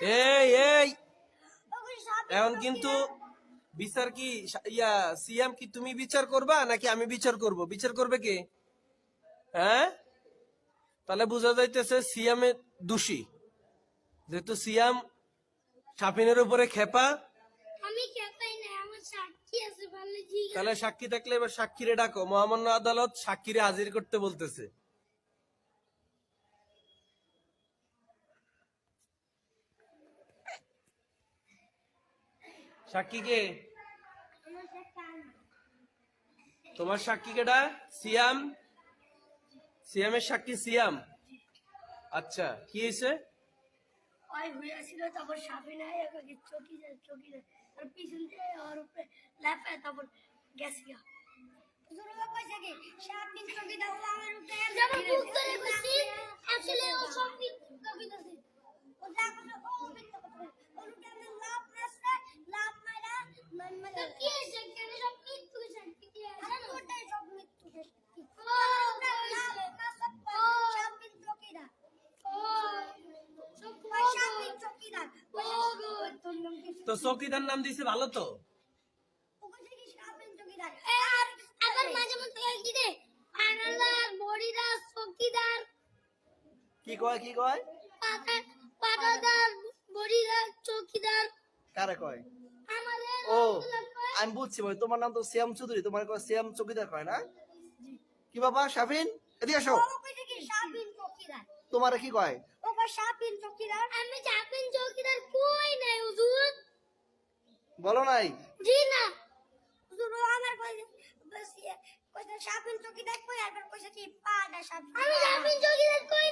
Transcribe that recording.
এই এই এখন কিন্তু বিচার কি সিএম কি তুমি বিচার করবা নাকি আমি বিচার করব? বিচার করবে কে? হ্যাঁ, তাহলে বোঝা যাইতেছে সিএম এ দোষী, যেহেতু সিএম শাপিনের উপরে খেপা। আমি খেপাই না, আমার সাক্ষী আছে বলে ঠিক আছে। তাহলে সাক্ষী থাকলে এবার সাক্ষীরে ডাকো, মহামান্য আদালত সাক্ষীরে হাজির করতে বলতেছে। সাক্ষী কে? আমার সাক্ষী আনা। তোমার সাক্ষী কেডা? সিয়াম। সিয়াম এর সাক্ষী সিয়াম। আচ্ছা, কি হয়েছে? ওই হইয়াছিল, তারপর সাবিনা একে চকিদার আর পিছন দিয়ে ওর উপরে লাফায় তারপর গেছে গা। জোরবা কইছে কি সাবিন চকিদার হলো আমার উপরে যেমন বুক করে কইছি, আসলে ও সব চকিদার ছিল। ও যা করে ও মিথ্যা কথা বলে। ওর উপরে আমি লাভ মাইরা তো কি হইছে, কেন সব মৃত্যু শান্তি কি আছে না? ওটাই সব মৃত্যু শান্তি। ও সাবিন চকিদার। তো চৌকিদার নাম দিছে ভালো তো। আবার মাঝে মধ্যে কি দে আনালার বড়িরা চকিদার কি কয় কি কয়? পাটাদার বড়িরা চকিদার কারে কয়? আমাদের ও আমি বুঝছি ভাই, তোমার নাম তো শ্যাম চৌধুরী, তোমার কয় শ্যাম চৌকিদার কয় না? কি বাবা শাফিন, এদিকে আসো। সাবিন চকিদার তোমার কি কয়? ও কয় সাবিন চকিদার। আমি সাবিন চকিদার কই নাই হুজুর। বলো নাই? জি না হুজুর, ও আমার কইছে কইছে সাবিন চকিদার কই আর কইছে কি পাটা সাবিন। আমি সাবিন চকিদার কই